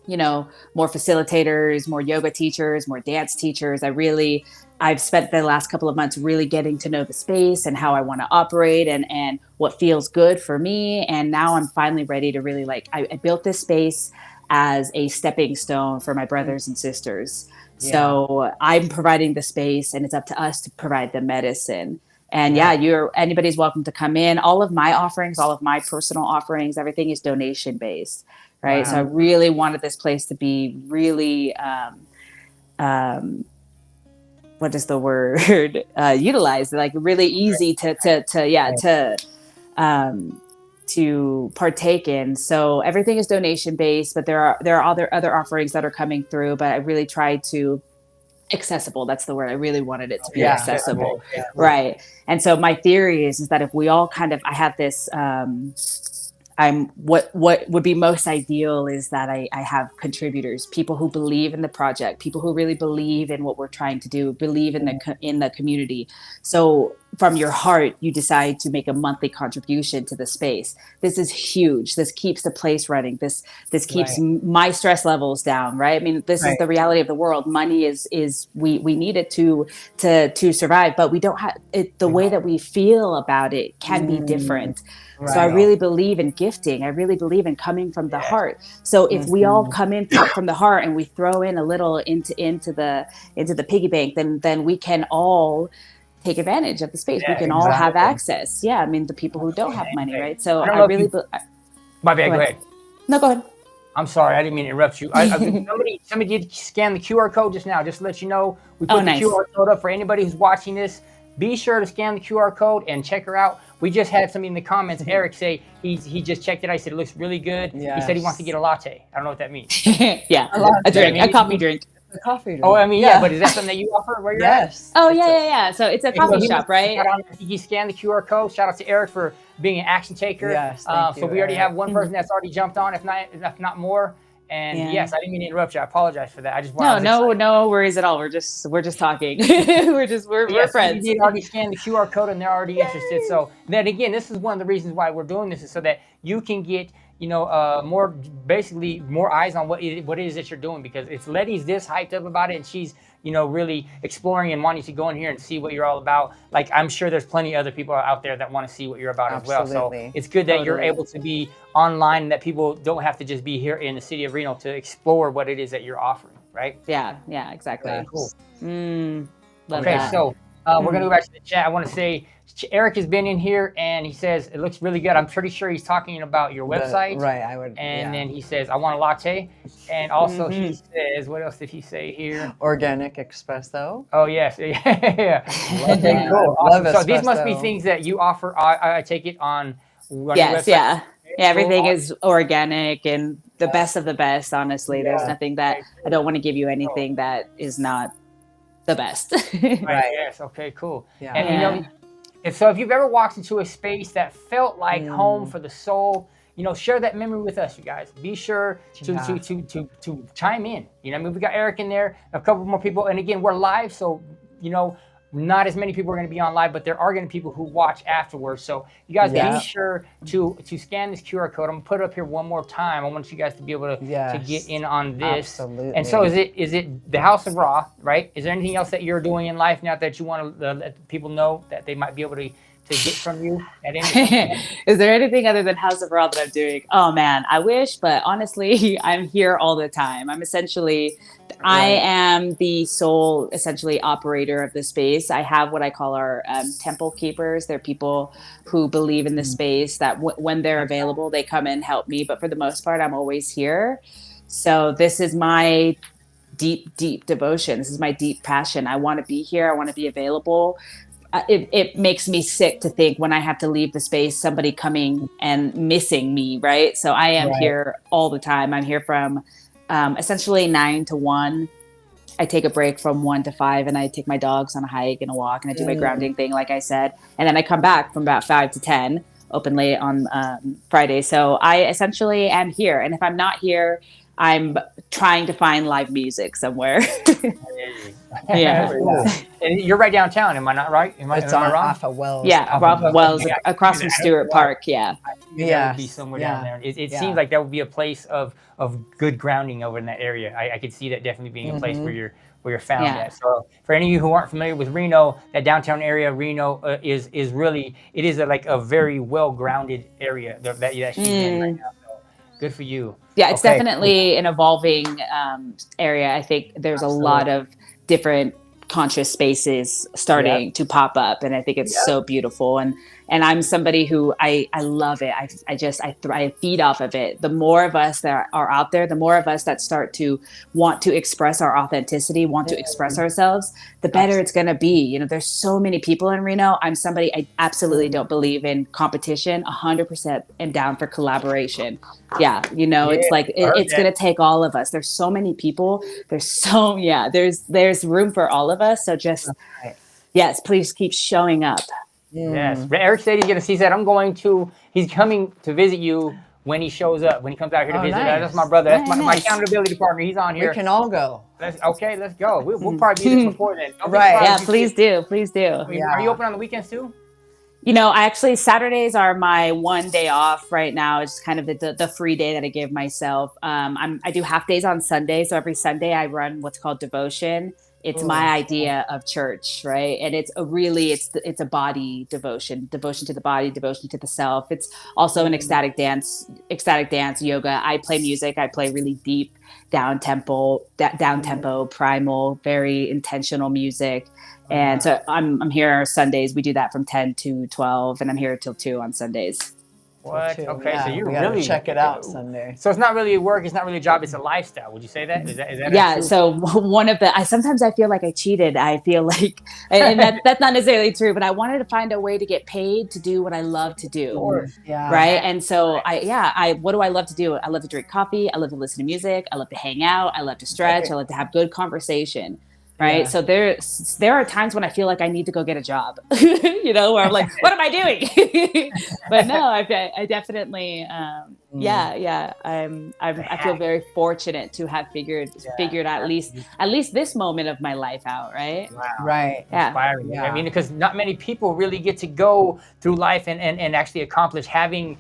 more facilitators, more yoga teachers, more dance teachers. I've spent the last couple of months really getting to know the space and how I want to operate and what feels good for me. And now I'm finally ready to really I built this space as a stepping stone for my brothers and sisters. Yeah. So I'm providing the space, and it's up to us to provide the medicine. And anybody's welcome to come in. All of my offerings, all of my personal offerings, everything is donation based, right? Wow. So I really wanted this place to be really, what is the word? Utilized, like really easy to partake in. So everything is donation based, but there are other offerings that are coming through, but I really tried to accessible. That's the word. I really wanted it to be accessible. Yeah. Right. And so my theory is that if we all I have this, what would be most ideal is that I have contributors, people who believe in the project, people who really believe in what we're trying to do, believe in the community. So from your heart, you decide to make a monthly contribution to the space. This is huge. This keeps the place running. This keeps my stress levels down, right? I mean, this is the reality of the world. Money is we need it to survive, but we don't have it. The way that we feel about it can be different. Right. So I really believe in gifting. I really believe in coming from the heart. So if we all come in from the heart and we throw in a little into the piggy bank, then we can all take advantage of the space. We can all have access. Yeah, I mean, the people who don't have money, right? So I really. My bad. Go ahead. No, go ahead. I'm sorry, I didn't mean to interrupt you. Somebody did scan the QR code just now. Just to let you know, we put the QR code up for anybody who's watching this. Be sure to scan the QR code and check her out. We just had somebody in the comments, Eric, say he just checked it. I said it looks really good. Yes. He said he wants to get a latte. I don't know what that means. Yeah, a coffee drink. A coffee drink. Oh, I mean, but is that something that you offer where you're at? Oh, yeah. So it's a coffee shop, right? He scanned the QR code. Shout out to Eric for being an action taker. Yes, so we already have one person that's already jumped on, if not more. And yes, I didn't mean to interrupt you. I apologize for that. I just no worries at all. We're just talking. we're friends. You did already scan the QR code and they're already interested. So then again, this is one of the reasons why we're doing this, is so that you can get more eyes on what it is that you're doing, because it's Letty's this hyped up about it, and she's really exploring and wanting to go in here and see what you're all about. Like, I'm sure there's plenty of other people out there that want to see what you're about as well. So it's good that you're able to be online, and that people don't have to just be here in the city of Reno to explore what it is that you're offering, right? Yeah, exactly. Cool. Love okay, that. So we're gonna go back to the chat. I want to say Eric has been in here and he says it looks really good. I'm pretty sure he's talking about your website. Right, I would. And then he says, I want a latte. And also he says, what else did he say here? Organic espresso. Oh, yes. Yeah. Okay, cool. Awesome. So these must be things that you offer. I take it on your website. Yeah, everything is organic and the best of the best, honestly. There's nothing that I don't want to give you anything that is not the best. Right. Yes. Okay, cool. Yeah. And if you've ever walked into a space that felt like home for the soul, share that memory with us, you guys. Be sure to chime in. We got Eric in there, a couple more people, and again, we're live, so not as many people are going to be on live, but there are going to be people who watch afterwards. So you guys be sure to scan this QR code. I'm going to put it up here one more time. I want you guys to be able to get in on this. Absolutely. And so is it the House of Ra, right? Is there anything else that you're doing in life now that you want to let people know that they might be able to get from you at any point? Is there anything other than House of Raw that I'm doing? Oh man, I wish, but honestly, I'm here all the time. I am the sole essentially operator of the space. I have what I call our temple keepers. They're people who believe in the space that when they're available, they come and help me. But for the most part, I'm always here. So this is my deep devotion. This is my deep passion. I want to be here. I want to be available. It makes me sick to think when I have to leave the space, somebody coming and missing me, right? So I am here all the time. I'm here from essentially 9 to 1. I take a break from 1 to 5 and I take my dogs on a hike and a walk and I do my grounding thing, like I said. And then I come back from about 5 to 10, open late on Friday. So I essentially am here. And if I'm not here, I'm trying to find live music somewhere. Yeah. And you're right downtown, am I not right? Am I wrong? Off of Wells. Yeah, off of Wells, across from Stewart Park. Yeah. That would be somewhere down there. It seems like that would be a place of good grounding over in that area. I could see that definitely being a place where you're found at. So for any of you who aren't familiar with Reno, that downtown area, Reno is really, it is like a very well grounded area that she's in right now. So good for you. Yeah, it's definitely an evolving area. I think there's a lot of different conscious spaces starting to pop up, and I think it's so beautiful. And I'm somebody who I love it. I feed off of it. The more of us that are out there, the more of us that start to want to express our authenticity, want to express ourselves, the better it's going to be. You know, there's so many people in Reno. I'm somebody, I absolutely don't believe in competition. 100% am down for collaboration. Yeah. You know, it's like, it's going to take all of us. There's so many people. There's room for all of us. So just, yes, please keep showing up. Yes, Eric said he's going to see that. He's coming to visit you when he shows up, when he comes out here to visit. Nice. That's my brother. That's my accountability partner. He's on here. We can all go. Let's go. We'll probably be there before then. Yeah, please do. Are you open on the weekends too? You know, Saturdays are my one day off right now. It's kind of the free day that I give myself. I do half days on Sunday. So every Sunday I run what's called devotion. It's my idea of church, right? And it's a body devotion to the body, devotion to the self. It's also an ecstatic dance yoga. I play music. I play really deep, down tempo, primal, very intentional music. And so I'm here Sundays. We do that from 10 to 12, and I'm here till 2 on Sundays. What? Okay, yeah, so you really check it out Sunday. So it's not really a work, it's not really a job, it's a lifestyle. Would you say that? Is that yeah? So one of the sometimes I feel like I cheated. I feel like, and that's not necessarily true, but I wanted to find a way to get paid to do what I love to do. Of course. Yeah. Right. And so what do I love to do? I love to drink coffee. I love to listen to music. I love to hang out. I love to stretch. I love to have good conversation. Right. Yeah. So there are times when I feel like I need to go get a job, you know, where I'm like, what am I doing? But no, I definitely, I feel very fortunate to have figured at least this moment of my life out. Right. Wow. Right. Yeah. Inspiring. Yeah. I mean, because not many people really get to go through life and actually accomplish having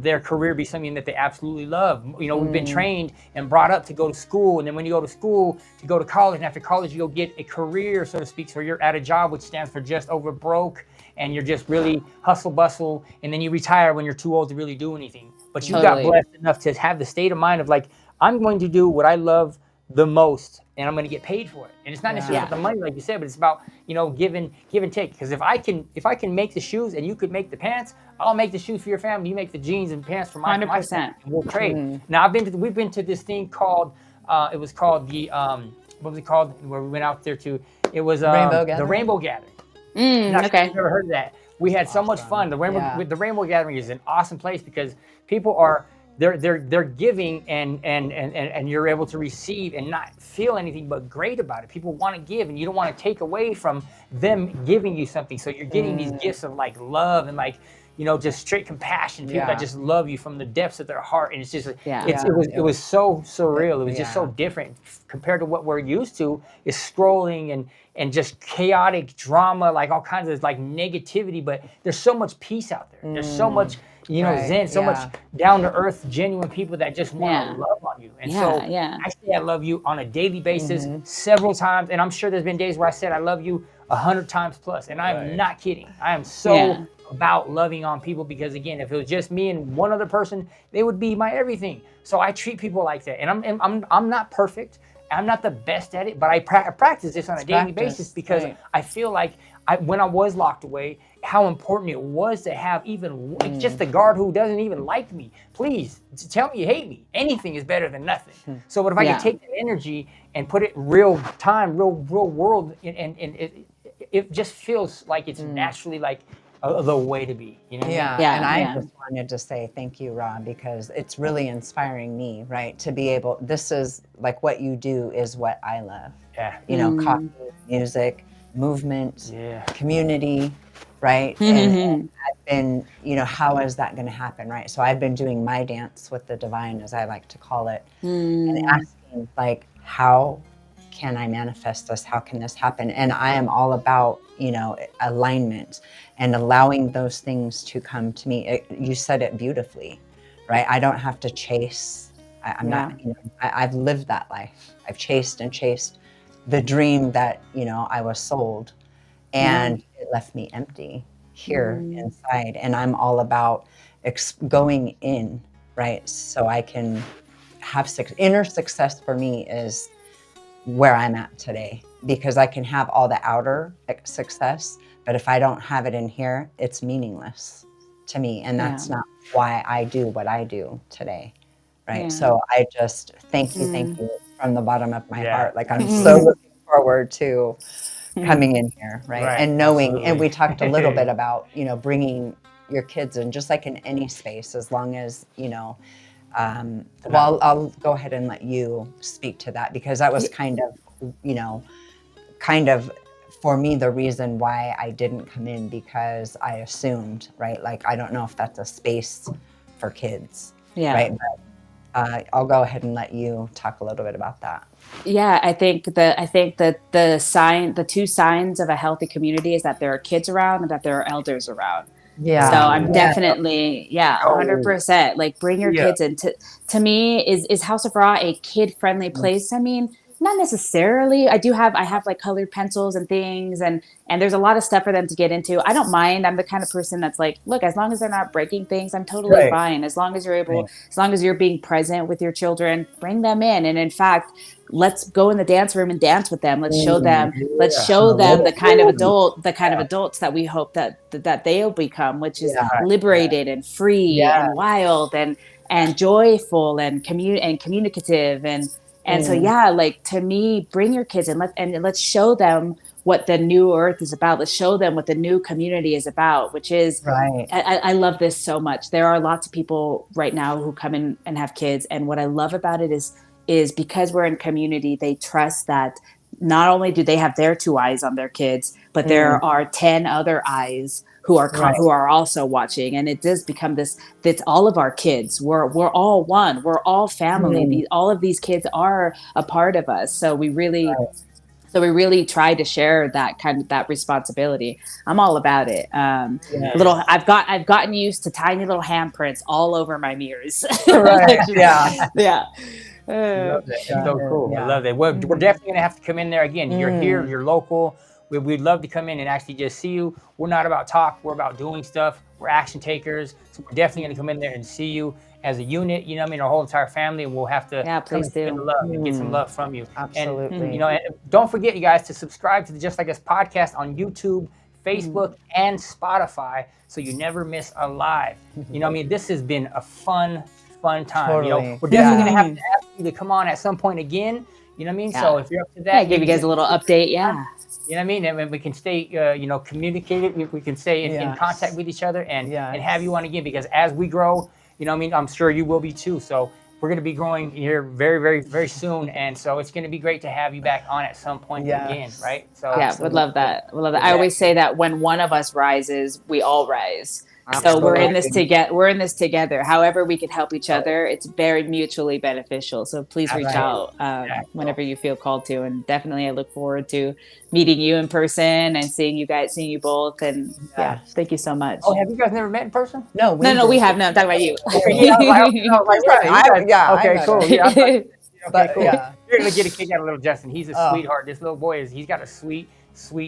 their career be something that they absolutely love. You know, we've been trained and brought up to go to school, and then when you go to school, to go to college, and after college you go get a career, so to speak. So you're at a job which stands for just over broke, and you're just really hustle bustle, and then you retire when you're too old to really do anything. But you got blessed enough to have the state of mind of like, I'm going to do what I love the most, and I'm going to get paid for it. And it's not necessarily about the money, like you said, but it's about, you know, give and take. Because if I can make the shoes and you could make the pants, I'll make the shoes for your family. You make the jeans and pants for my 100%. family. We'll trade. Now we've been to this thing called it was called the what was it called? Where we went out there to, it was the Rainbow Gathering. Not sure if you've ever heard of that. We had so much fun. The Rainbow Gathering is an awesome place because people are they're giving and you're able to receive and not feel anything but great about it. People want to give, and you don't want to take away from them giving you something. So you're getting these gifts of like love and like, you know, just straight compassion. People that just love you from the depths of their heart, and it's just it was so surreal. It was just so different compared to what we're used to. Is scrolling and just chaotic drama, like all kinds of like negativity. But there's so much peace out there. There's so much, you know, zen, so much down to earth, genuine people that just want to love on you. And so I stay I love you on a daily basis, several times. And I'm sure there's been days where I said I love you 100 times plus. And I'm not kidding. I am so about loving on people, because again, if it was just me and one other person, they would be my everything. So I treat people like that. And I'm not perfect. I'm not the best at it, but I practice this on a daily basis, because I feel like when I was locked away, how important it was to have even just the guard who doesn't even like me. Please tell me you hate me. Anything is better than nothing. So what if I could take that energy and put it real time, real world, and it just feels like it's naturally like the way to be, you know? And I just wanted to say thank you, Rob, because it's really inspiring me, right? To be able, this is like what you do is what I love. You know, coffee, music, movement, community, right? And I've been, you know, how is that going to happen, right? So I've been doing my dance with the divine, as I like to call it, and asking, like, how can I manifest this? How can this happen? And I am all about, you know, alignment and allowing those things to come to me. You said it beautifully, right? I don't have to chase. I'm not, you know, I've lived that life. I've chased and chased the dream that, you know, I was sold, and it left me empty here inside. And I'm all about going in, right? So I can have inner success. For me is where I'm at today, because I can have all the outer success, but if I don't have it in here, it's meaningless to me. And that's not why I do what I do today, right? So I just thank you from the bottom of my heart. Like, I'm so looking forward to coming in here, right? And knowing, and we talked a little bit about, you know, bringing your kids in, just like in any space, as long as, you know, well, I'll go ahead and let you speak to that, because that was kind of, you know, for me, the reason why I didn't come in, because I assumed, right? Like, I don't know if that's a space for kids, right? But I'll go ahead and let you talk a little bit about that. Yeah, I think that the two signs of a healthy community is that there are kids around and that there are elders around. So I'm definitely, 100%. Like, bring your kids in. To me, is House of Raw a kid-friendly place? I mean, not necessarily. I have like colored pencils and things, and there's a lot of stuff for them to get into. I don't mind. I'm the kind of person that's like, look, as long as they're not breaking things, I'm totally fine. As long as you're able, as long as you're being present with your children, bring them in. And in fact, let's go in the dance room and dance with them. Let's show them the kind of adults that we hope that they'll become, which is liberated and free and wild and joyful and communicative and so like, to me, bring your kids and let's show them what the new earth is about. Let's show them what the new community is about, which is I love this so much. There are lots of people right now who come in and have kids, and what I love about it is because we're in community, they trust that not only do they have their two eyes on their kids, but there are 10 other eyes who are also watching. And it does become that's all of our kids. We're all one. We're all family. All of these kids are a part of us. So we really try to share that responsibility. I'm all about it. I've gotten used to tiny little handprints all over my mirrors. I love that. It's so cool. I love that. We're definitely going to have to come in there again. You're here, you're local. We'd love to come in and actually just see you. We're not about talk, we're about doing stuff. We're action takers. So we're definitely going to come in there and see you as a unit, you know what I mean, our whole entire family, and we'll have to please do. And get some love from you. Absolutely. And, you know, and don't forget, you guys, to subscribe to the Just Like Us podcast on YouTube, Facebook, and Spotify, so you never miss a live. You know what I mean? This has been a fun time. Totally. You know, we're definitely going to have to ask you to come on at some point again. You know what I mean? So if you're up to that, give you guys a little update. You know what I mean? And we can stay, you know, communicated. We can stay in contact with each other and have you on again, because as we grow, you know what I mean? I'm sure you will be too. So we're going to be growing here very, very, very soon. And so it's going to be great to have you back on at some point again, right? So would love that. I always say that when one of us rises, we all rise. So we're in this together. However we can help each other, it's very mutually beneficial. So please reach out whenever you feel called to. And definitely I look forward to meeting you in person and seeing you both. And thank you so much. Oh, have you guys never met in person? No, we have. No, I'm talking about you. Okay, cool. Yeah, You're gonna get a kick out of little Justin. He's a Oh. sweetheart. This little boy he's got a sweet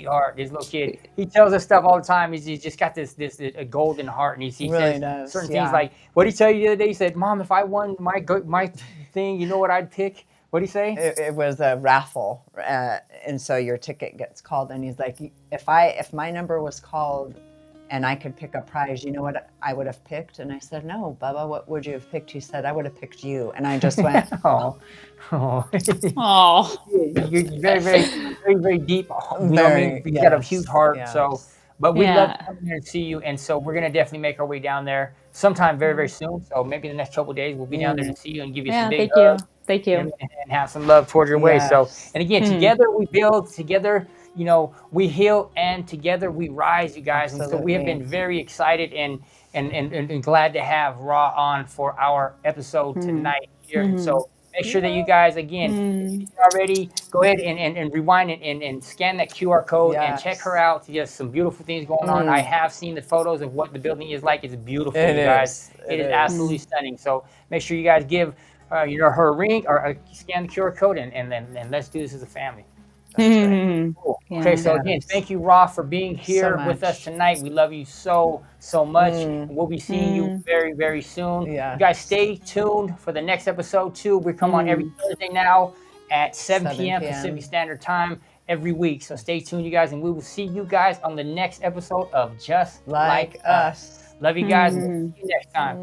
heart. This little kid, he tells us stuff all the time. He's just got this a golden heart, and he Really says does, certain yeah. things like, what did he tell you the other day? He said, "Mom, if I won my thing, you know what I'd pick?" What did he say? It was a raffle, and so your ticket gets called, and he's like, if my number was called and I could pick a prize, you know what I would have picked? And I said, no, Bubba, what would you have picked? He said, I would have picked you. And I just went, Oh, Oh, you're very deep. You know what I mean? You've got a huge heart. yes. So, but we Yeah. love to come here and see you. And so we're gonna definitely make our way down there sometime very soon. So maybe in the next couple of days we'll be down there to see you and give you some big thank you. hugs Thank you. and have some love towards your way. So, Yes. and again, together we build, together, you know, we heal, and together we rise, you guys. And so we have been very excited and glad to have Raw on for our episode tonight here. And so make sure that you guys, again, if you're already, go ahead and rewind and scan that QR code and check her out. She has some beautiful things going on. I have seen the photos of what the building is like. It's beautiful, you guys. It is absolutely stunning. So make sure you guys give her a ring or scan the QR code and let's do this as a family. Cool. Yeah. Okay, so again, thank you, Ra, for being here with us tonight. We love you so much. We'll be seeing you very soon. Yeah. You guys stay tuned for the next episode too. We come on every Thursday now at 7 p.m. Pacific Standard Time every week. So stay tuned, you guys, and we will see you guys on the next episode of Just Like Us. Love you guys. We'll see you next time.